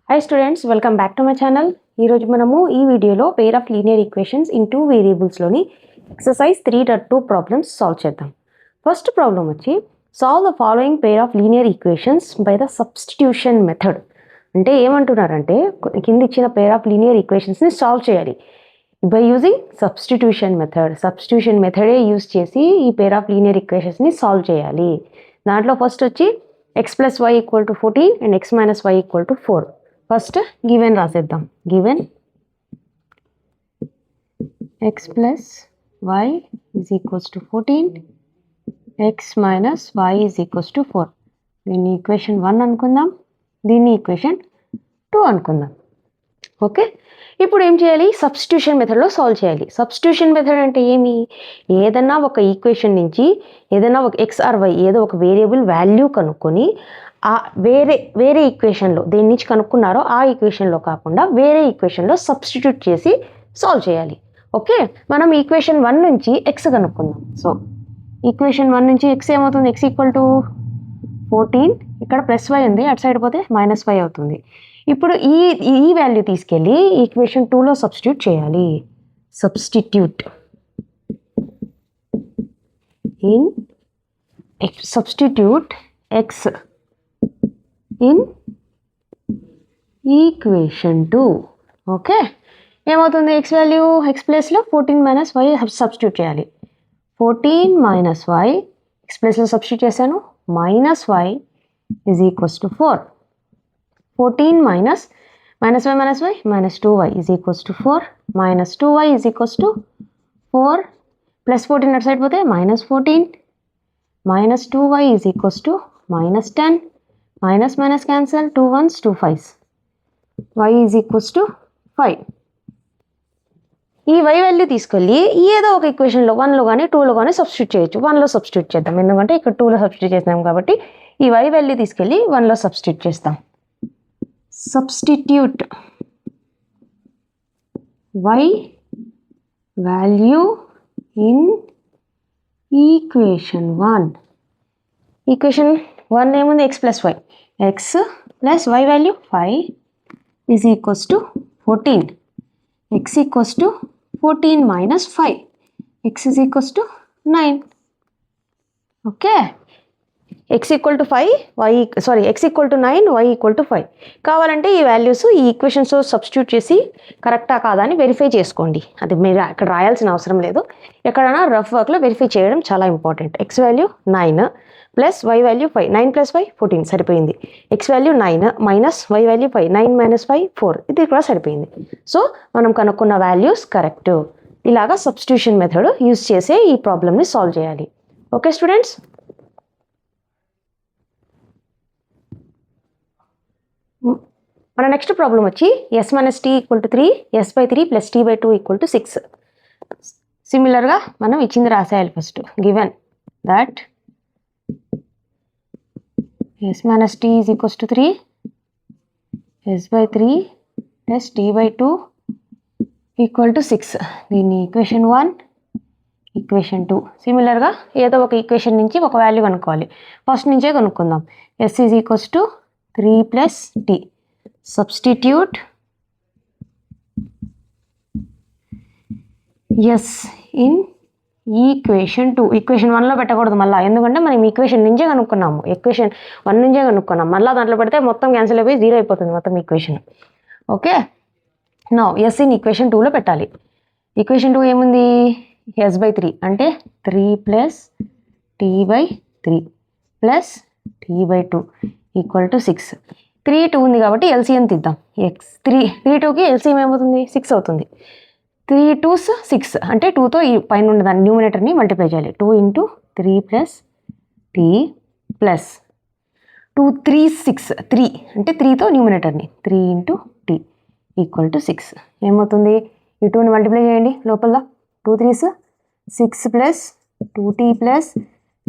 Hi students, welcome back to my channel. ఈ రోజు మనము ఈ వీడియోలో pair of linear equations in two వేరియబుల్స్లోని ఎక్సర్సైజ్ 3.2 ప్రాబ్లమ్స్ సాల్వ్ చేద్దాం. ఫస్ట్ ప్రాబ్లం వచ్చి solve the following pair of linear equations by the substitution method. అంటే ఏమంటున్నారంటే కింద ఇచ్చిన పేర్ ఆఫ్ లీనియర్ ఈక్వేషన్స్ని సాల్వ్ చేయాలి by using substitution method. Substitution మెథడే యూజ్ చేసి ఈ పేర్ ఆఫ్ లీనియర్ ఈక్వేషన్స్ని సాల్వ్ చేయాలి. దాంట్లో ఫస్ట్ వచ్చి x plus y equal to 14 and x minus y equal to 4. First given రాసేద్దాం. Given x plus y is equals to 14, x minus y is equals to 4. దీన్ని equation 1 అనుకుందాం, దీన్ని equation 2 అనుకుందాం. Okay, ఇప్పుడు ఏం చేయాలి? సబ్స్టిట్యూషన్ మెథడ్లో సాల్వ్ చేయాలి. సబ్స్టిట్యూషన్ మెథడ్ అంటే ఏమి? ఏదన్నా ఒక ఈక్వేషన్ నుంచి ఏదైనా ఒక ఎక్స్ ఆర్ వై ఏదో ఒక వేరియబుల్ వాల్యూ కనుక్కొని ఆ వేరే ఈక్వేషన్లో దేని నుంచి కనుక్కున్నారో ఆ ఈక్వేషన్లో కాకుండా వేరే ఈక్వేషన్లో సబ్స్టిట్యూట్ చేసి సాల్వ్ చేయాలి. ఓకే, మనం ఈక్వేషన్ 1 నుంచి ఎక్స్ కనుక్కుందాం. సో ఈక్వేషన్ 1 నుంచి ఎక్స్ ఏమవుతుంది? ఎక్స్ ఈక్వల్ టు 14, ఇక్కడ ప్లస్ వై ఉంది, అటు సైడ్ పోతే మైనస్ వై అవుతుంది. ఇప్పుడు ఈ వాల్యూ తీసుకెళ్ళి ఈక్వేషన్ 2లో సబ్స్టిట్యూట్ చేయాలి. Substitute X in equation 2. Okay, ఏమవుతుంది? ఎక్స్ వాల్యూ ఎక్స్ ప్లేస్లో 14 మైనస్ వై సబ్స్టిట్యూట్ చేయాలి. 14 మైనస్ వై ఎక్స్ ప్లేస్లో సబ్స్టిట్యూట్ చేశాను, minus Y is equals to 4. 14 minus y minus 2y is equals to 4, minus 2y is equals to 4, plus 14 at side పోతే minus 14, minus 2y is equals to minus 10, minus minus cancel, 2 1s 2 5s, y is equals to 5. ఈ y value తీసుకెళ్ళి ఏదో ఒక ఈక్వేషన్లో 1లో కానీ 2లో కానీ substitute చేయొచ్చు. 1లో substitute చేద్దాం, ఎందుకంటే ఇక్కడ 2లో సబ్స్టిట్యూట్ చేసినాం కాబట్టి ఈ y వాల్యూ తీసుకెళ్ళి 1లో సబ్స్టిట్యూట్ చేస్తాం. Substitute y value in equation 1. Equation 1 ఏముంది? x plus y. x plus y value 5 is equals to 14. x equals to 14 minus 5. x is equals to 9. Okay. x equal to 5 x equal to 9 y equal to 5. కావాలంటే ఈ values ఈ ఈక్వేషన్స్లో substitute చేసి కరెక్టా కాదా అని verify చేసుకోండి. అది మీరు అక్కడ రాయాల్సిన అవసరం లేదు, ఎక్కడైనా రఫ్ వర్క్లో వెరిఫై చేయడం చాలా important. x value 9 plus y value 5, 9 plus y 14 సరిపోయింది. x value 9 minus y value 5, 9 minus 5 4, ఇది కూడా సరిపోయింది. సో మనం కనుక్కున్న వాల్యూస్ కరెక్ట్. ఇలాగా సబ్స్టిట్యూషన్ మెథడ్ యూజ్ చేసే ఈ ప్రాబ్లమ్ని సాల్వ్ చేయాలి. ఓకే స్టూడెంట్స్, మన నెక్స్ట్ ప్రాబ్లం వచ్చి s minus t equal to 3, s/3 plus t/2 equal to 6. సిమిలర్గా మనం ఇచ్చింది రాసేయాలి. First given that s minus t is equals to 3, s/3 plus t/2 equal to 6. దీన్ని ఈక్వేషన్ 1, ఈక్వేషన్ 2. సిమిలర్గా ఏదో ఒక ఈక్వేషన్ నుంచి ఒక వాల్యూ కనుక్కోవాలి. ఫస్ట్ నుంచే కనుక్కుందాం. s is equals to 3 plus t. Substitute yes in equation 2. Equation 1లో పెట్టకూడదు మళ్ళీ, ఎందుకంటే మనం ఈక్వేషన్ నుంచే కనుక్కున్నాము. ఈక్వేషన్ 1 నుంచే కనుక్కున్నాం, మళ్ళీ దాంట్లో పెడితే మొత్తం క్యాన్సిల్ అయిపోయి 0 అయిపోతుంది మొత్తం equation. Okay, now S in equation 2లో పెట్టాలి. ఈక్వేషన్ 2 ఏముంది? s/3 అంటే 3 plus t/3 plus t/2 equal to 6. 3 2 ఉంది కాబట్టి ఎల్సిఎం తీద్దాం. ఎక్స్ 3 2కి ఎల్సిఎం ఏమవుతుంది? 6 అవుతుంది. 3 2s 6 అంటే 2తో ఈ పైన ఉన్న దాన్ని న్యూమినేటర్ని మల్టిప్లై చేయాలి. 2 ఇంటూ 3 ప్లస్ టీ ప్లస్ 2 3 6, 3 అంటే 3తో న్యూమినేటర్ని 3 ఇంటూ టీ ఈక్వల్ టు 6. ఏమవుతుంది? ఈ 2ని మల్టిప్లై చేయండి లోపల. 2 3s 6 plus 2t plus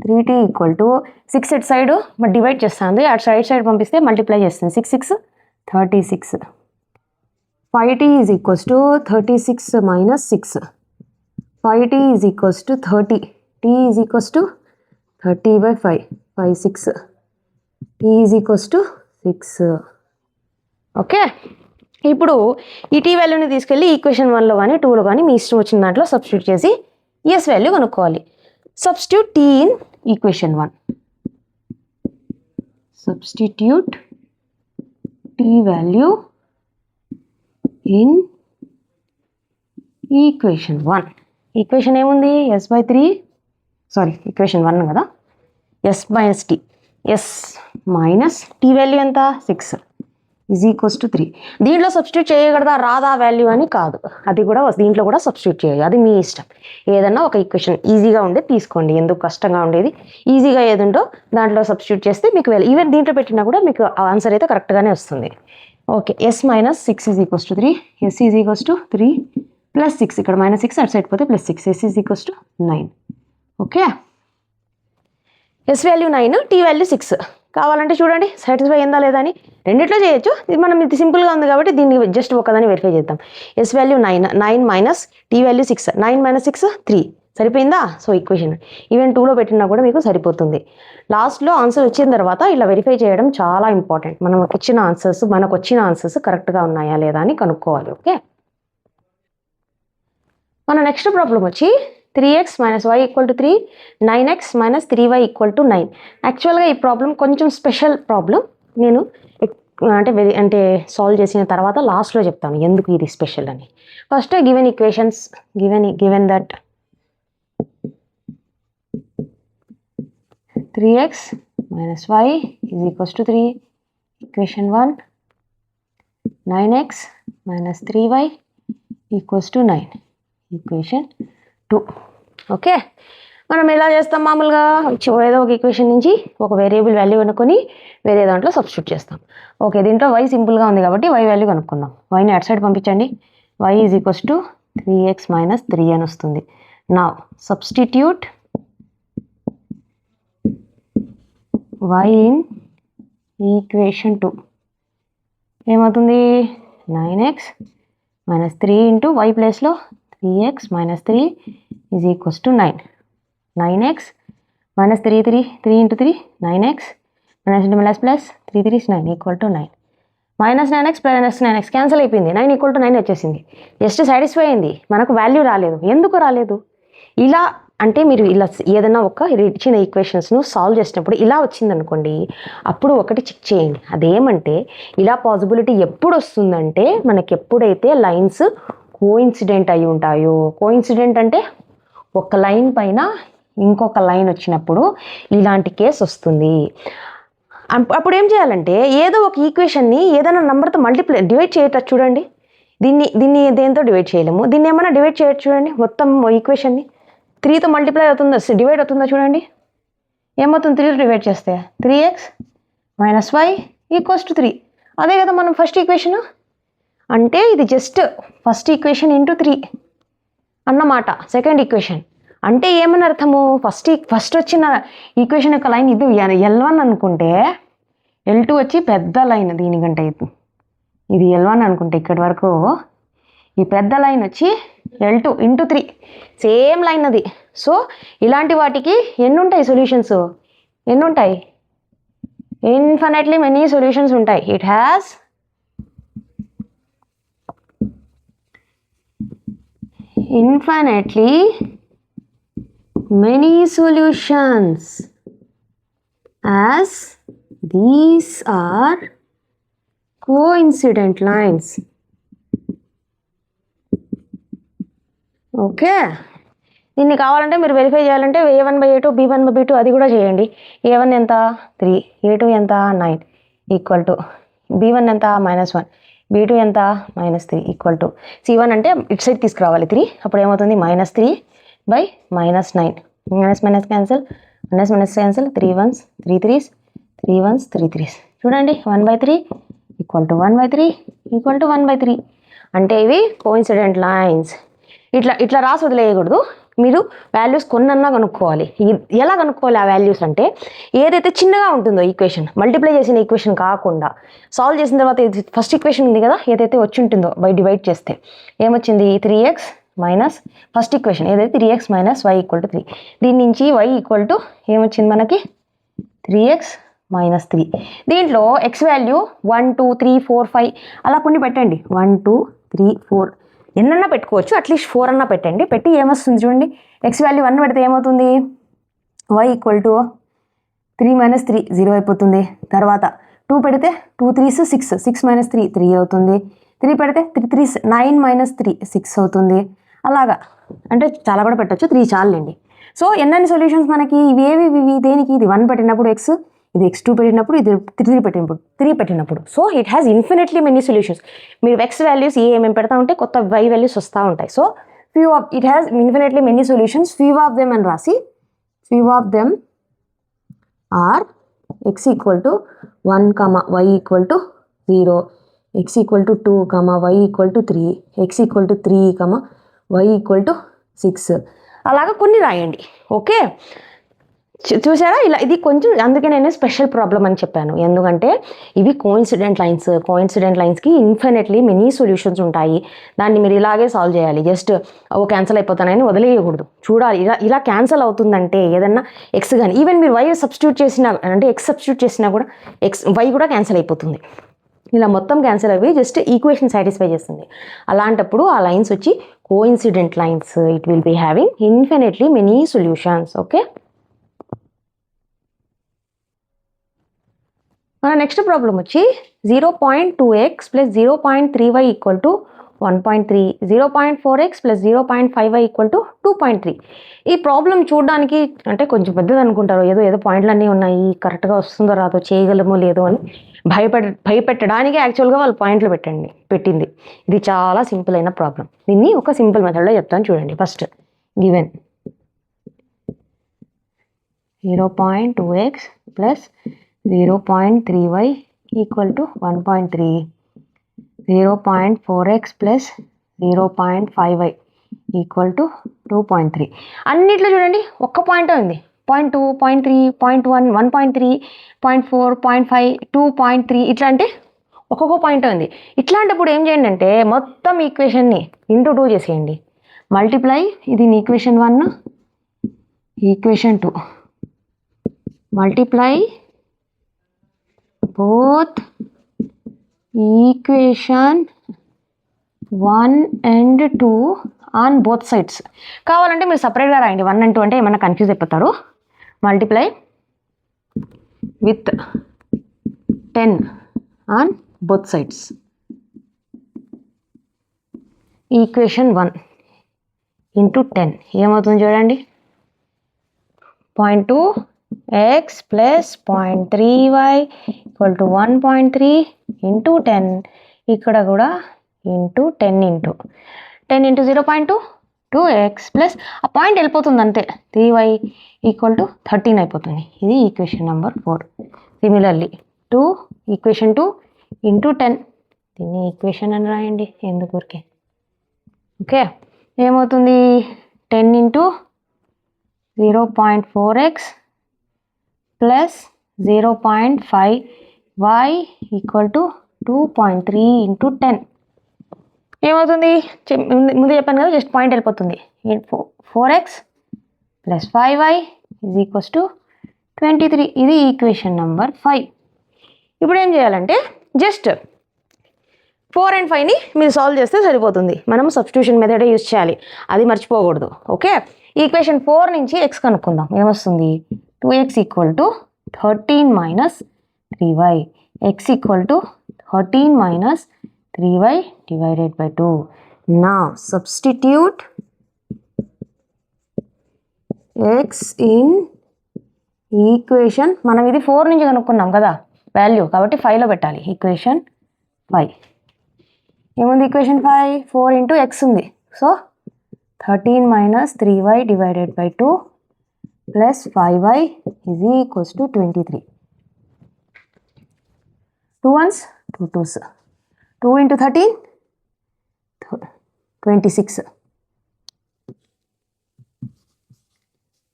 3t equal to 6 at side divide చేస్తుంది, అటు సైడ్ పంపిస్తే మల్టిప్లై చేస్తుంది. 6 6 36. 5t is equals to 36 minus 6. 5t is equals to 30. t is equals to 30/5, 5 6. t is equals to 6. Okay, ఇప్పుడు ఈ tea వాల్యూని తీసుకెళ్ళి equation 1లో కానీ 2లో కానీ మీ ఇష్టం వచ్చిన దాంట్లో సబ్స్టిట్యూట్ చేసి ఎస్ వాల్యూ కనుక్కోవాలి. Substitute T in equation 1. Substitute T value in equation 1. Equation ఏముంది? s/3, సారీ ఈక్వేషన్ 1 కదా, s minus T, S minus T value ఎంత? 6 = 3. దీంట్లో సబ్స్టిట్యూట్ చేయగలదా రాదా వాల్యూ అని కాదు, అది కూడా దీంట్లో కూడా సబ్స్టిట్యూట్ చేయాలి, అది మీ ఇష్టం. ఏదన్నా ఒక ఈక్వేషన్ ఈజీగా ఉండేది తీసుకోండి, ఎందుకు కష్టంగా ఉండేది. ఈజీగా ఏది ఉందో దాంట్లో సబ్స్టిట్యూట్ చేస్తే మీకు ఈవెన్ దీంట్లో పెట్టినా కూడా మీకు ఆన్సర్ అయితే కరెక్ట్గానే వస్తుంది. ఓకే, s మైనస్ 6 = 3, s = 3 + 6, ఇక్కడ -6 అటు సైడ్ పోతే +6, s = 9. Okay, s value 9, t value 6. కావాలంటే చూడండి సాటిస్ఫై అయిందా లేదా అని, రెండిట్లో చేయొచ్చు. ఇది సింపుల్గా ఉంది కాబట్టి దీన్ని జస్ట్ ఒకదాన్ని వెరిఫై చేద్దాం. s value 9 minus t value 6, 9 - 6 3, సరిపోయిందా? సో ఈక్వేషన్ ఈవెన్ 2లో పెట్టినా కూడా మీకు సరిపోతుంది. లాస్ట్లో ఆన్సర్ వచ్చిన తర్వాత ఇలా వెరిఫై చేయడం చాలా ఇంపార్టెంట్. మనకు వచ్చిన ఆన్సర్స్ కరెక్ట్గా ఉన్నాయా లేదా అని కనుక్కోవాలి. ఓకే, మన నెక్స్ట్ ప్రాబ్లం వచ్చి 3x - y = 3, 9x - 3y = 9. యాక్చువల్గా ఈ ప్రాబ్లం కొంచెం స్పెషల్ ప్రాబ్లం. నేను అంటే సాల్వ్ చేసిన తర్వాత లాస్ట్లో చెప్తాను ఎందుకు ఇది స్పెషల్ అని. First given equations, given that 3x - y = 3, equation 1, 9x - 3y = 9, equation 2. Okay, మనం ఎలా చేస్తాం? మామూలుగా ఏదో ఒక ఈక్వేషన్ నుంచి ఒక వేరియబుల్ వాల్యూ కనుక్కొని వేరే దాంట్లో సబ్స్టిట్యూట్ చేస్తాం. ఓకే, దీంట్లో y సింపుల్గా ఉంది కాబట్టి y వాల్యూ కనుక్కుందాం. yని అటు సైడ్ పంపించండి. y = 3x - 3 అని వస్తుంది. నా సబ్స్టిట్యూట్ y ఇన్ ఈక్వేషన్ 2 ఏమవుతుంది? 9x - 3 × y ప్లేస్లో 3x - 3 = 9. 9x - 3 × 3 9x -++3 3 9 = 9. -9x + 9x cancel అయిపోయింది, 9 = 9 వచ్చేసింది. జస్ట్ సాటిస్ఫై అయింది, మనకు వాల్యూ రాలేదు. ఎందుకు రాలేదు? ఇలా అంటే మీరు ఇలా ఏదైనా ఒక ఇచ్చిన ఈక్వేషన్స్ను సాల్వ్ చేసినప్పుడు ఇలా వచ్చిందనుకోండి, అప్పుడు ఒకటి చెక్ చేయండి. అదేమంటే ఇలా పాసిబిలిటీ ఎప్పుడు వస్తుందంటే మనకి ఎప్పుడైతే లైన్స్ కోఇన్సిడెంట్ అయి ఉంటాయో. కోఇన్సిడెంట్ అంటే ఒక లైన్ పైన ఇంకొక లైన్ వచ్చినప్పుడు ఇలాంటి కేసు వస్తుంది. అప్పుడు ఏం చేయాలంటే ఏదో ఒక ఈక్వేషన్ని ఏదైనా నెంబర్తో డివైడ్ చేయటం చూడండి. దీన్ని దేంతో డివైడ్ చేయలేము, దీన్ని ఏమైనా డివైడ్ చేయొచ్చు చూడండి. మొత్తం ఈక్వేషన్ని 3తో మల్టిప్లై అవుతుందా, డివైడ్ అవుతుందా చూడండి. ఏమవుతుంది? 3తో డివైడ్ చేస్తే 3x - y = 3. అదే కదా మనం ఫస్ట్ ఈక్వేషన్. అంటే ఇది జస్ట్ ఫస్ట్ ఈక్వేషన్ × 3 అన్నమాట. సెకండ్ ఈక్వేషన్ అంటే ఏమని అర్థము? ఫస్ట్ వచ్చిన ఈక్వేషన్ యొక్క లైన్ ఇది L1 అనుకుంటే, L2 వచ్చి పెద్ద లైన్ దీనికంటే ఇది L1 అనుకుంటే ఇక్కడి వరకు ఈ పెద్ద లైన్ వచ్చి L2 × 3 సేమ్ లైన్ అది. సో ఇలాంటి వాటికి ఎన్ని ఉంటాయి సొల్యూషన్స్? ఎన్ని ఉంటాయి? ఇన్ఫినిట్లీ మెనీ సొల్యూషన్స్ ఉంటాయి. It has infinitely many solutions as these are coincident lines. Okay, దీన్ని కావాలంటే మీరు వెరిఫై చేయాలంటే a1/a2 b1/b2 అది కూడా చేయండి. a1 ఎంత? 3, a2 ఎంత? 9 = b1 ఎంత? -1, b2 ఎంత? -3 = c1 అంటే ఇటు సైడ్ తీసుకురావాలి 3. అప్పుడు ఏమవుతుంది? -3/-9, minus cancel, cancel, 3 1s 3 3s 3 1s 3 3s. చూడండి 1/3 = 1/3 = 1/3. అంటే ఇవి కోఇన్సిడెంట్ లైన్స్. ఇట్లా రాసి వదిలేయకూడదు. మీరు వాల్యూస్ కొన్నన్నా కనుక్కోవాలి. ఎలా కనుక్కోవాలి ఆ వాల్యూస్ అంటే, ఏదైతే చిన్నగా ఉంటుందో ఈక్వేషన్, మల్టిప్లై చేసిన ఈక్వేషన్ కాకుండా సాల్వ్ చేసిన తర్వాత ఇది ఫస్ట్ ఈక్వేషన్ ఉంది కదా, ఏదైతే వచ్చి ఉంటుందో బై డివైడ్ చేస్తే ఏమొచ్చింది? 3x మైనస్ ఫస్ట్ ఈక్వేషన్ ఏదైతే 3x - y = 3. దీని నుంచి y ఏమొచ్చింది మనకి? 3x -3. దీంట్లో ఎక్స్ వాల్యూ 1 2 3 4 5 అలా కొన్ని పెట్టండి. 1 2 3 4 ఎన్నన్నా పెట్టుకోవచ్చు, అట్లీస్ట్ 4 అన్నా పెట్టండి. పెట్టి ఏమొస్తుంది చూడండి, ఎక్స్ వాల్యూ 1 పెడితే ఏమవుతుంది, y ఈక్వల్ టు 3 - 3 0 అయిపోతుంది. తర్వాత 2 పెడితే 2 3s 6, 6 - 3 3 అవుతుంది. 3 పెడితే 3 3s 9 - 3 6 అవుతుంది. అలాగా అంటే చాలా కూడా పెట్టచ్చు, 3 చాలండి. సో ఎన్నెన్ని సొల్యూషన్స్ మనకి ఇవి దేనికి, ఇది 1 పెట్టినప్పుడు ఎక్స్, ఇది x2 పెట్టినప్పుడు, ఇది 3 పెట్టినప్పుడు. So it has infinitely many solutions. మీరు ఎక్స్ వాల్యూస్ ఏమేమి పెడతా ఉంటే కొత్త y వాల్యూస్ వస్తూ ఉంటాయి. So it has infinitely many solutions. Few of them అని రాసి, few of them are x equal to 1, y equal to 0, x equal to 2, y equal to 3, x equal to 3, y equal to 6 అలాగా కొన్ని రాయండి. Okay, చూసారా ఇలా, ఇది కొంచెం అందుకే నేను స్పెషల్ ప్రాబ్లం అని చెప్పాను. ఎందుకంటే ఇవి కోఇన్సిడెంట్ లైన్స్కి ఇన్ఫినిట్లీ మెనీ సొల్యూషన్స్ ఉంటాయి. దాన్ని మీరు ఇలాగే సాల్వ్ చేయాలి. జస్ట్ క్యాన్సిల్ అయిపోతానని వదిలేయకూడదు, చూడాలి ఇలా క్యాన్సిల్ అవుతుందంటే ఏదన్నా ఎక్స్ కానీ, ఈవెన్ మీరు y సబ్స్టిట్యూట్ చేసినా అంటే ఎక్స్ సబ్స్టిట్యూట్ చేసినా కూడా y కూడా క్యాన్సిల్ అయిపోతుంది. ఇలా మొత్తం క్యాన్సిల్ అయ్యి జస్ట్ ఈక్వేషన్ సాటిస్ఫై చేస్తుంది. అలాంటప్పుడు ఆ లైన్స్ వచ్చి coincident lines. It will be having infinitely many solutions. Okay, మన నెక్స్ట్ ప్రాబ్లం వచ్చి 0.2x + 0.3y equal to 1.3, 0.4x + 0.5y equal to 2.3. ఈ ప్రాబ్లం చూడడానికి అంటే కొంచెం పెద్దది అనుకుంటారు, ఏదో పాయింట్లన్నీ ఉన్నాయి, కరెక్ట్గా వస్తుందో రాదో, చేయగలమో లేదో అని భయపెట్టడానికి యాక్చువల్గా వాళ్ళు పాయింట్లు పెట్టింది. ఇది చాలా సింపుల్ అయిన ప్రాబ్లం. దీన్ని ఒక సింపుల్ మెథడ్లో చెప్తాను చూడండి. First given 0.2x + 0.3y equal to 1.3, 0.4x + 0.5y equal to 2.3. అన్నిట్లో చూడండి ఒక్క పాయింట్ ఉంది, 0.2, 0.3, 0.1, 1.3, 0.4, 0.5, 2.3 ఇట్లా అంటే ఒక్కొక్క పాయింట్ ఉంది. ఇట్లాంటప్పుడు ఏం చేయండి అంటే మొత్తం ఈక్వేషన్ని ఇంటూ 2 చేసేయండి. మల్టిప్లై, ఇది equation 1, equation 2, multiply both equation 1 and 2 on both sides. కావాలంటే మీరు సపరేట్గా రాయండి. 1 and 2 అంటే ఏమన్నా కన్ఫ్యూజ్ అయిపోతారు. Multiply with 10 on both sides. Equation 1 into 10 ఏమవుతుంది చూడండి, 0.2x + 0.3y equal to 1.3 into 10. ఇక్కడ కూడా ఇంటూ 10 ఇంటూ 0.2 2x ప్లస్ ఆ పాయింట్ వెళ్ళిపోతుంది అంతే, 3y ఈక్వల్ టు 13 అయిపోతుంది. ఇది equation number 4. Similarly equation 2 into 10, దీన్ని ఈక్వేషన్ అని రాయండి ఎందుకు ఊరికే. ఓకే, ఏమవుతుంది 10 into 0.4x plus 0.5y equal to 2.3 into 10 ఏమవుతుంది, ముందు చెప్పాను కదా, జస్ట్ పాయింట్ వెళ్ళిపోతుంది. 4x plus 5y is equals to 23. ఇది ఈక్వేషన్ నెంబర్ 5. ఇప్పుడు ఏం చేయాలంటే జస్ట్ 4 and 5ని మీరు సాల్వ్ చేస్తే సరిపోతుంది. మనం సబ్స్టిట్యూషన్ మెథడ్ యూజ్ చేయాలి, అది మర్చిపోకూడదు. ఓకే, ఈక్వేషన్ 4 నుంచి x కనుక్కుందాం. ఏమొస్తుంది, 2x equal to 13 - 3y, x equal to 13 - 3y divided by 2. Now substitute x in equation, మనం ఇది 4 నుంచి కనుక్కున్నాం కదా వాల్యూ, కాబట్టి 5లో పెట్టాలి. ఈక్వేషన్ 5 ఏముంది, ఈక్వేషన్ 5 4 ఇంటూ x ఉంది. So 13 - 3y divided by 2 plus 5y is equals to 23. 2 1s 2 2s, 2 into 13 26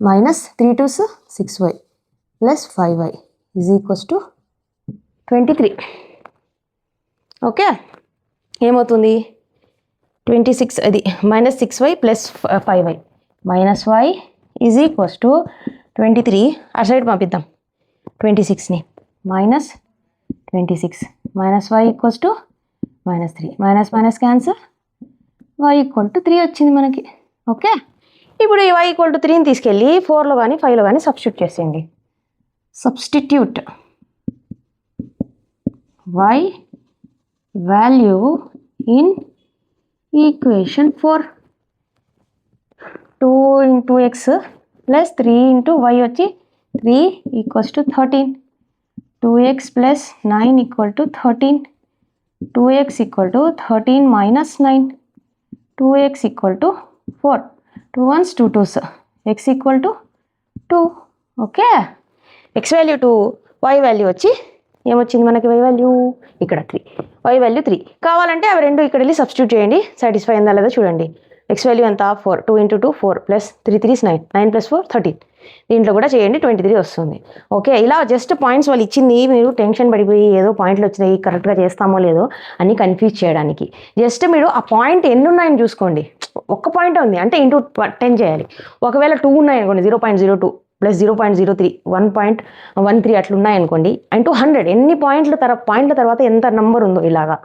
minus 3 2s 6y plus 5y is equals to 23. Okay, ఏమవుతుంది 26, అది minus 6y plus 5y minus y is equals to 23. ఆ side పంపిద్దాం 26ని. minus 26 minus y equals to minus 3 minus minus cancel y equal to 3 వచ్చింది మనకి. Okay, ఇప్పుడు ఈ y equal to 3ని తీసుకెళ్ళి 4లో కానీ 5లో కానీ సబ్స్టిట్యూట్ చేసేయండి. Substitute y value in equation 4. 2 into x plus 3 into y వచ్చి 3 equals to 13. 2x plus 9 equal to 13. 2x equal to 13 minus 9. 2x equal to 4. 2 ones 2 2s. x equal to 2. Okay, x value 2, y value వచ్చి ఏమొచ్చింది మనకి? y value ఇక్కడ 3, y value 3. కావాలంటే అవి రెండు ఇక్కడ వెళ్ళి సబ్స్టిట్యూట్ చేయండి, సాటిస్ఫై అయిందా లేదా చూడండి. x వాల్యూ ఎంత? 4. 2 into 2 4 plus 3 3 is 9. 9 plus 4 13. దీంట్లో కూడా చేయండి, 23 వస్తుంది. ఓకే, ఇలా జస్ట్ పాయింట్స్ వాళ్ళు ఇచ్చింది, మీరు టెన్షన్ పడిపోయి ఏదో పాయింట్లు వచ్చినాయి కరెక్ట్గా చేస్తామో లేదో అని కన్ఫ్యూజ్ చేయడానికి జస్ట్ మీరు ఆ పాయింట్ ఎన్ని ఉన్నాయని చూసుకోండి. ఒక్క పాయింట్ ఉంది అంటే ఇంటూ 10 చేయాలి. ఒకవేళ 2 ఉన్నాయనుకోండి 0.02 ప్లస్ 0.03 1.13 అట్లా ఉన్నాయనుకోండి ఇంటూ 100. ఎన్ని పాయింట్ల తర్వాత ఎంత నెంబర్ ఉందో ఇలాగా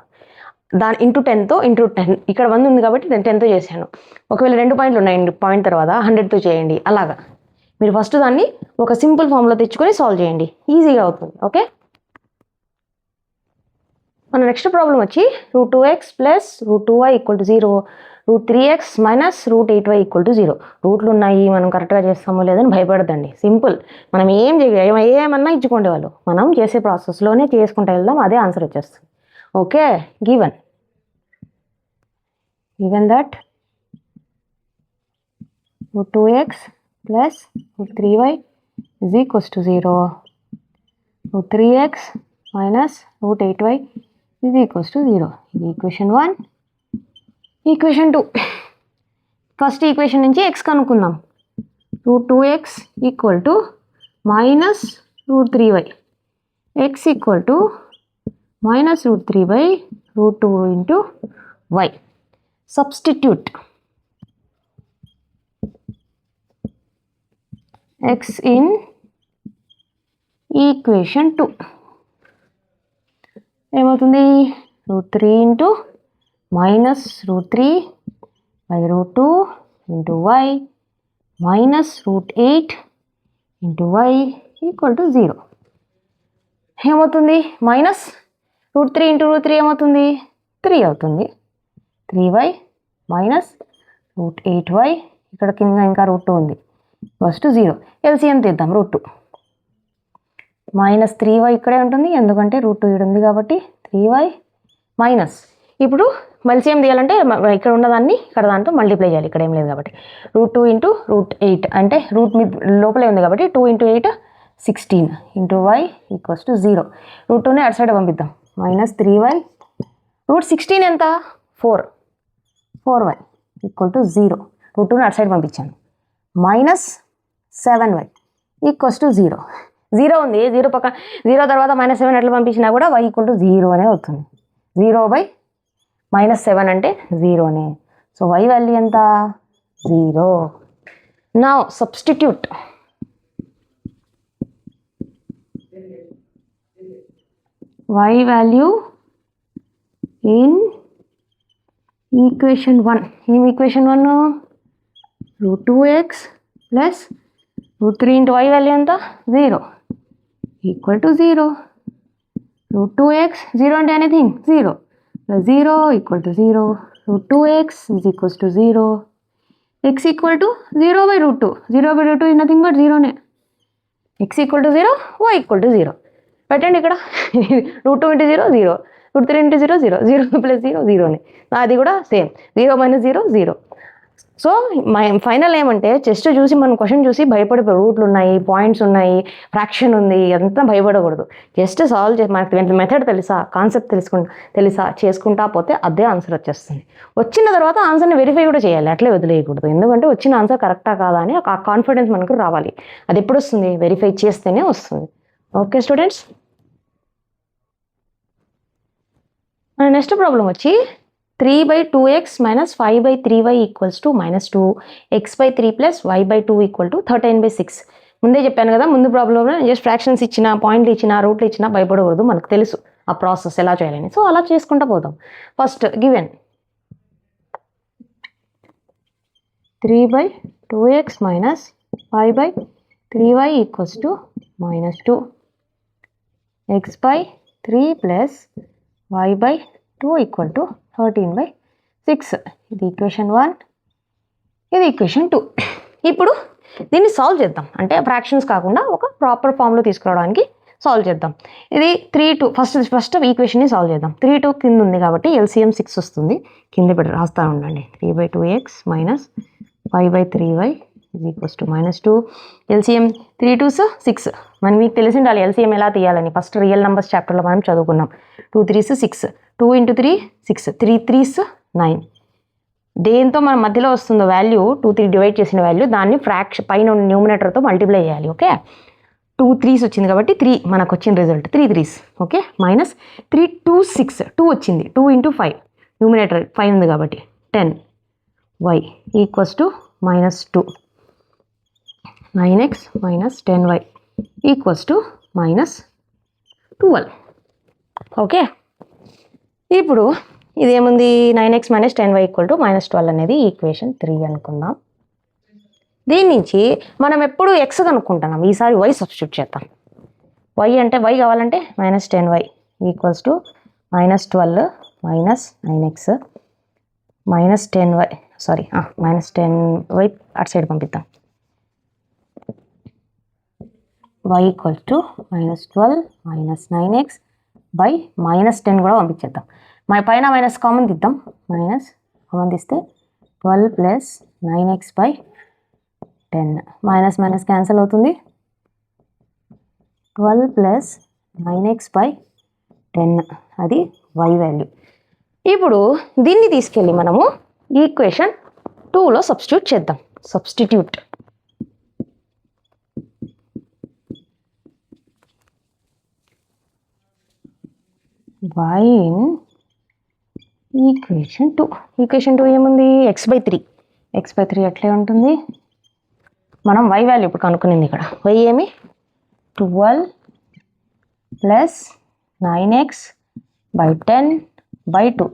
దాని ఇంటూ 10తో ఇంటూ 10. ఇక్కడ 1 ఉంది కాబట్టి నేను 10తో చేశాను. ఒకవేళ 2 పాయింట్లు ఉన్నాయండి పాయింట్ తర్వాత 100తో చేయండి. అలాగా మీరు ఫస్ట్ దాన్ని ఒక సింపుల్ ఫామ్లో తెచ్చుకొని సాల్వ్ చేయండి, ఈజీగా అవుతుంది. ఓకే, మన నెక్స్ట్ ప్రాబ్లం వచ్చి √2x plus √2y equal to 0, √3x minus √8y equal to 0. రూట్లు ఉన్నాయి, మనం కరెక్ట్గా చేస్తామో లేదని భయపడదండి. సింపుల్, మనం ఏమన్నా ఇచ్చుకోండి వాళ్ళు, మనం చేసే ప్రాసెస్లోనే చేసుకుంటూ వెళ్దాం, అదే ఆన్సర్ వచ్చేస్తుంది. Okay, given that √2x plus √3y is equals to 0, √3x minus √8y is equals to 0. ఇది ఈక్వేషన్ 1. ఈక్వేషన్ 2, ఫస్ట్ ఈక్వేషన్ నుంచి x కనుక్కుందాం. √2x equal to minus √3y, x equal to minus √3 by √2 into y. Substitute x in equation 2. ఏమవుతుంది? √3 into minus √3 by √2 into y minus √8 into y equal to 0. ఏమవుతుంది? Minus √3 into √3 ఏమవుతుంది? 3 అవుతుంది. 3y minus √8y, ఇక్కడ కింద ఇంకా √2 ఉంది, first 0. LCM తీద్దాం. √2 minus 3y ఇక్కడే ఉంటుంది ఎందుకంటే √2 ఇక్కడ ఉంది కాబట్టి 3y మైనస్. ఇప్పుడు ఎల్సిఎం తీయాలంటే ఇక్కడ ఉన్నదాన్ని ఇక్కడ దాంతో మల్టిప్లై చేయాలి, ఇక్కడ ఏం లేదు కాబట్టి. √2 into √8 అంటే రూట్ మీద లోపలే ఉంది కాబట్టి 2 into 8 16 into y ఈక్వల్స్ టు 0. √2ని అటు సైడ్ పంపిద్దాం. మైనస్ 3y √16 ఎంత? 4y equal to 0. √2ని అటు సైడ్ పంపించాను. Minus 7y equals to 0. 0 ఉంది, 0 పక్కన 0 తర్వాత -7 ఎట్లా పంపించినా కూడా y ఈక్వల్ టు 0 అనే అవుతుంది. 0/-7 అంటే 0నే. సో y వాల్యూ ఎంత? 0. Now substitute y value in equation 1. ఏం equation 1? √2x plus √3 into y value ఎంత? 0 ఈక్వల్ టు 0. √2x 0 అంటే anything 0 plus 0 equal to 0. √2x is equals to 0. x equal to 0/√2. 0/√2 is nothing but 0నే. x equal to 0, y equal to 0. పెట్టండి ఇక్కడ. √2 into 0 0, √3 into 0 0, 0 plus 0 0నే. అది కూడా same 0 - 0 0. So final ఏమంటే just చూసి మనం question చూసి భయపడిపోయి రూట్లు ఉన్నాయి, పాయింట్స్ ఉన్నాయి, ఫ్రాక్షన్ ఉంది, అంతా భయపడకూడదు. జస్ట్ సాల్వ్ చేసి మనకి మెథడ్ తెలుసా, కాన్సెప్ట్ తెలుసా చేసుకుంటా పోతే అదే ఆన్సర్ వచ్చేస్తుంది. వచ్చిన తర్వాత ఆన్సర్ని వెరిఫై కూడా చేయాలి, అట్లే వదిలేయకూడదు. ఎందుకంటే వచ్చిన ఆన్సర్ కరెక్టా కాదా అని ఆ కాన్ఫిడెన్స్ మనకు రావాలి. అది ఎప్పుడు వస్తుంది? వెరిఫై చేస్తేనే వస్తుంది. ఓకే స్టూడెంట్స్, మన నెక్స్ట్ ప్రాబ్లం వచ్చి 3/2x minus 5/3y equals to -2, x/3 plus y/2 equal to 13/6. ముందే చెప్పాను కదా, ముందు ప్రాబ్లంలో జస్ట్ ఫ్రాక్షన్స్ ఇచ్చిన, పాయింట్లు ఇచ్చిన, రూట్లు ఇచ్చిన భయపడకూడదు, మనకు తెలుసు ఆ ప్రాసెస్ ఎలా చేయాలని. సో అలా చేసుకుంటూ పోతాం. First given 3/2x minus 5/3y equals to -2. x/3 plus y/2 equal to 13/6. ఇది ఈక్వేషన్ 1, ఇది ఈక్వేషన్ 2. ఇప్పుడు దీన్ని సాల్వ్ చేద్దాం. అంటే ఫ్రాక్షన్స్ కాకుండా ఒక ప్రాపర్ ఫామ్లో తీసుకురావడానికి సాల్వ్ చేద్దాం. ఇది 3/2 ఫస్ట్ ఈక్వేషన్ని సాల్వ్ చేద్దాం. 3/2 కింద ఉంది కాబట్టి LCM 6 వస్తుంది. కింద పెట్టి రాస్తా ఉండండి. 3/2x minus 5/3y is equals to -2. LCM 3 2s 6. మనం మీకు తెలిసి ఉండాలి LCM ఎలా తీయాలని. ఫస్ట్ రియల్ నెంబర్స్ చాప్టర్లో మనం చదువుకున్నాం. 2 3s 6, 2 × 3 6, 3 3s 9. దేంతో మన మధ్యలో వస్తుందో వాల్యూ 2 3 డివైడ్ చేసిన వాల్యూ దాన్ని పైన న్యూమినేటర్తో మల్టిప్లై చేయాలి. ఓకే, 2 3s వచ్చింది కాబట్టి 3 మనకు వచ్చిన రిజల్ట్ 3 3s. ఓకే, -3 2 6, 2 వచ్చింది. 2 × 5 న్యూమినేటర్ 5 ఉంది కాబట్టి 10y equals to -2. 9x minus 10y equals టు -12. ఓకే, ఇప్పుడు ఇదేముంది, 9x minus 10y equal to -12 అనేది ఈక్వేషన్ 3 అనుకుందాం. దీని నుంచి మనం ఎప్పుడు x కనుక్కుంటున్నాం, ఈసారి y సబ్స్టిట్యూట్ చేద్దాం. y అంటే y కావాలంటే -10y ఈక్వల్స్ టు -12 minus 9x -10y -10y అటు సైడ్ పంపిద్దాం. y ఈక్వల్స్ టు -12 minus 9x by -10 కూడా పంపించేద్దాం. పైన మైనస్ కామన్ తీద్దాం. మైనస్ కామన్ తీస్తే 12 plus 9x by 10. Minus minus cancel అవుతుంది. 12 ప్లస్ 9x by 10 అది y వాల్యూ. ఇప్పుడు దీన్ని తీసుకెళ్ళి మనము ఈక్వేషన్ 2లో సబ్స్టిట్యూట్ చేద్దాం. Substitute y in equation 2. Equation 2 ఏముంది, x/3. x/3 అట్లే ఉంటుంది. మనం y వాల్యూ ఇప్పుడు కనుక్కునింది ఇక్కడ. y ఏమి 12 ప్లస్ 9x by 10/2.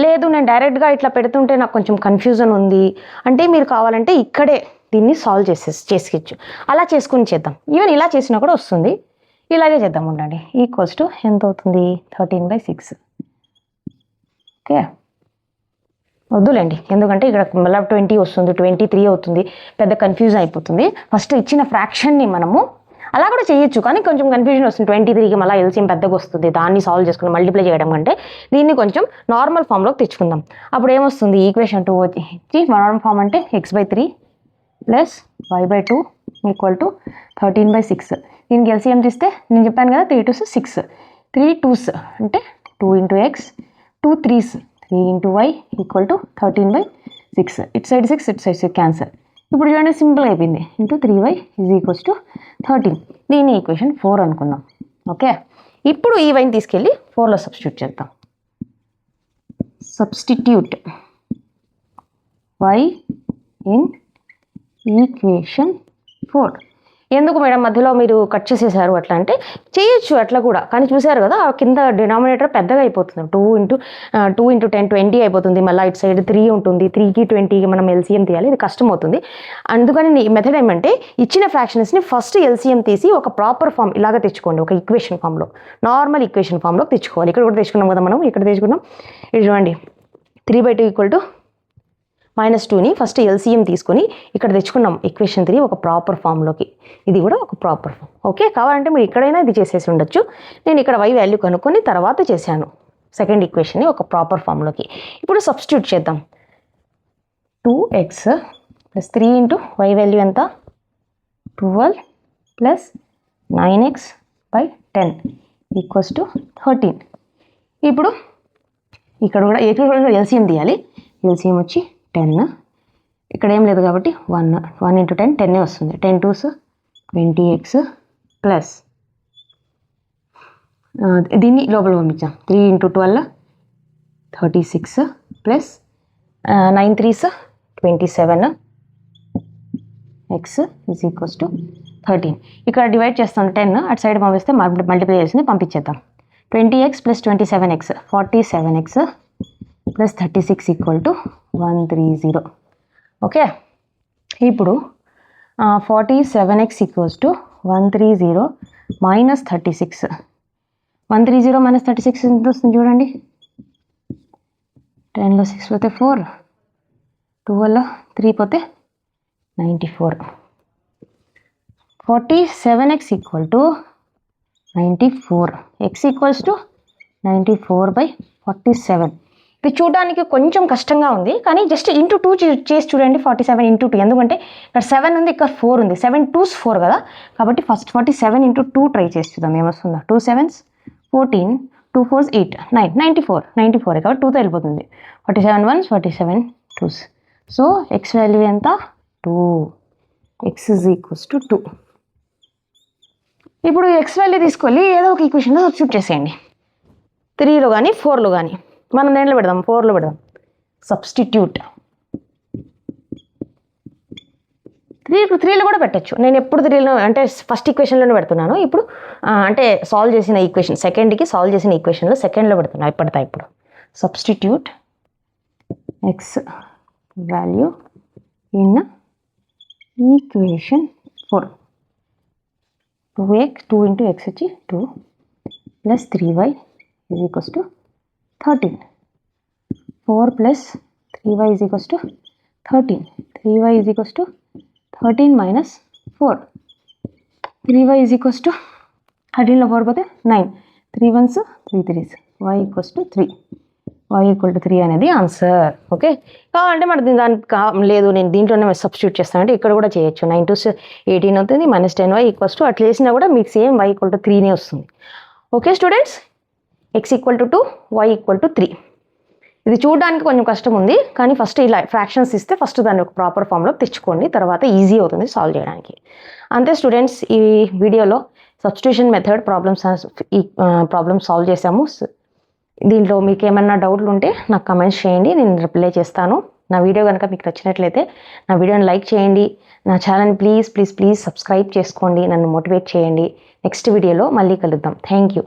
లేదు నేను డైరెక్ట్గా ఇట్లా పెడుతుంటే నాకు కొంచెం కన్ఫ్యూజన్ ఉంది అంటే మీరు కావాలంటే ఇక్కడే దీన్ని సాల్వ్ చేసుకోవచ్చు. అలా చేసుకుని చేద్దాం. ఈవెన్ ఇలా చేసినా కూడా వస్తుంది. ఇలాగే చేద్దాం ఉండండి. ఈక్వల్స్ టు ఎంత అవుతుంది, 13/6. ఓకే, వద్దులేండి ఎందుకంటే ఇక్కడ మళ్ళీ 20 వస్తుంది, 23 అవుతుంది, పెద్ద కన్ఫ్యూజన్ అయిపోతుంది. ఫస్ట్ ఇచ్చిన ఫ్రాక్షన్ని మనము అలా కూడా చేయొచ్చు కానీ కొంచెం కన్ఫ్యూజన్ వస్తుంది. 23కి మళ్ళీ LCM పెద్దగా వస్తుంది, దాన్ని సాల్వ్ చేసుకుని మల్టిప్లై చేయడం కంటే దీన్ని కొంచెం నార్మల్ ఫామ్లోకి తెచ్చుకుందాం. అప్పుడు ఏమొస్తుంది, ఈక్వేషన్ 2 వచ్చి నార్మల్ ఫామ్ అంటే x/3 plus y/2 equal to 13/6. దీనికి LCM తీస్తే నేను చెప్పాను కదా 3 2s 6, 3 2s అంటే 2 × x, 2 3s 3 × y equal to 13/6. It side 6, it side 6 cancel. ఇప్పుడు చూడండి సింపుల్గా అయిపోయింది. Into 3y is equals to 13. దీన్ని ఈక్వేషన్ 4 అనుకుందాం. ఓకే, ఇప్పుడు ఈ వైని తీసుకెళ్ళి 4లో సబ్స్టిట్యూట్ చేద్దాం. Substitute y in equation 4. ఎందుకు మేడం మధ్యలో మీరు కట్ చేసేసారు అట్లా అంటే చేయొచ్చు అట్లా కూడా, కానీ చూసారు కదా కింద డినామినేటర్ పెద్దగా అయిపోతుంది. 2 × 10 20 అయిపోతుంది. మళ్ళీ ఇటు సైడ్ 3 ఉంటుంది. 3కి 20కి మనం LCM తీయాలి, ఇది కష్టం అవుతుంది. అందుకని మెథడ్ ఏమంటే ఇచ్చిన ఫ్రాక్షన్స్ని ఫస్ట్ LCM తీసి ఒక ప్రాపర్ ఫామ్ ఇలాగ తెచ్చుకోండి. ఒక ఈక్వేషన్ ఫామ్లో, నార్మల్ ఈక్వేషన్ ఫామ్లో తెచ్చుకోవాలి. ఇక్కడ కూడా తెచ్చుకున్నాం కదా మనం, ఇక్కడ తెచ్చుకున్నాం. ఇది చూడండి 3/2 ఈక్వల్ టు -2ని ఫస్ట్ LCM తీసుకొని ఇక్కడ తెచ్చుకున్నాం ఈక్వేషన్ 3 ఒక ప్రాపర్ ఫామ్లోకి. ఇది కూడా ఒక ప్రాపర్ ఫామ్. ఓకే, కావాలంటే మీరు ఇక్కడైనా ఇది చేసేసి ఉండొచ్చు. నేను ఇక్కడ y వాల్యూ కనుక్కొని తర్వాత చేశాను సెకండ్ ఈక్వేషన్ని ఒక ప్రాపర్ ఫామ్లోకి. ఇప్పుడు సబ్స్టిట్యూట్ చేద్దాం. 2x plus 3 into y value ఎంత, 12 plus 9x by 10 equals to 13. ఇప్పుడు ఇక్కడ కూడా LCM తీయాలి. LCM వచ్చి 10. ఇక్కడ ఏం లేదు కాబట్టి 1 × 10 10 వస్తుంది. 10 2s 20x ప్లస్ దీన్ని లోపల పంపించాం. 3 × 12 36 plus 9 3s 27 x is equals to 13. ఇక్కడ డివైడ్ చేస్తాం 10, అటు సైడ్ పంపిస్తే మల్టిప్లై చేసింది పంపించేద్దాం. 20x + 27x 47x + 36 = 130. ఓకే, ఇప్పుడు 47x = 130 - 36. 130 - 36 ఎంత వస్తుంది చూడండి. 10లో 6 పోతే 4, 12లో 3 పోతే 94. 47x = 94. x = 94/47. ఇది చూడడానికి కొంచెం కష్టంగా ఉంది, కానీ జస్ట్ ఇంటూ 2 చేసి చూడండి. 47 × 2, ఎందుకంటే ఇక్కడ 7 ఉంది, ఇక్కడ 4 ఉంది. 7 2s 4 కదా, కాబట్టి ఫస్ట్ 47 × 2 ట్రై చేసి చూద్దాం ఏమొస్తుందో. 2 7s 14, 2 4s 8, 9, 94 కాబట్టి 2తో వెళ్ళిపోతుంది. 47 1s 47 2s. So X value ఎంత? 2. x = 2. ఇప్పుడు ఎక్స్ వాల్యూ తీసుకొని ఏదో ఒక ఈక్వేషన్లో సబ్స్టిట్యూట్ చేసేయండి. 3లో కానీ 4లో కానీ. మనం దేంట్లో పెడదాం? 4లో పెడదాం. సబ్స్టిట్యూట్ 3లో కూడా పెట్టచ్చు. నేను ఎప్పుడు 3లో అంటే ఫస్ట్ ఈక్వేషన్లోనే పెడుతున్నాను. ఇప్పుడు అంటే సాల్వ్ చేసిన ఈక్వేషన్, సెకండ్కి సాల్వ్ చేసిన ఈక్వేషన్లో సెకండ్లో పెడుతున్నాను. ఇప్పుడు substitute X value in equation 4. 2 × x వచ్చి 2 + 3y = 13. 4 + 3y = 13. 3y = 13 - 4. 3y = 13లో 4 పోతే 9. 3 1s 3 3s. y = 3. y = 3 అనేది ఆన్సర్. ఓకే, కావాలంటే మరి దానికి లేదు నేను దీంట్లోనే సబ్స్టిట్యూట్ చేస్తానంటే ఇక్కడ కూడా చేయొచ్చు. 9 2s 18 అవుతుంది. -10y = అట్లా చేసినా కూడా మీకు సేమ్ y = 3నే వస్తుంది. Okay students, x = 2, y = 3. ఇది చూడడానికి కొంచెం కష్టం ఉంది, కానీ ఫస్ట్ ఇలా ఫ్రాక్షన్స్ ఇస్తే ఫస్ట్ దాన్ని ఒక ప్రాపర్ ఫామ్లో తెచ్చుకోండి, తర్వాత ఈజీ అవుతుంది సాల్వ్ చేయడానికి. అంతే స్టూడెంట్స్, ఈ వీడియోలో సబ్స్టిట్యూషన్ మెథడ్ ప్రాబ్లమ్స్ సాల్వ్ చేసాము. దీంట్లో మీకు ఏమైనా డౌట్లు ఉంటే నాకు కమెంట్స్ చేయండి, నేను రిప్లై చేస్తాను. నా వీడియో కనుక మీకు నచ్చినట్లయితే నా వీడియోని లైక్ చేయండి. నా ఛానల్ ప్లీజ్ సబ్స్క్రైబ్ చేసుకోండి, నన్ను మోటివేట్ చేయండి. నెక్స్ట్ వీడియోలో మళ్ళీ కలుద్దాం. Thank you.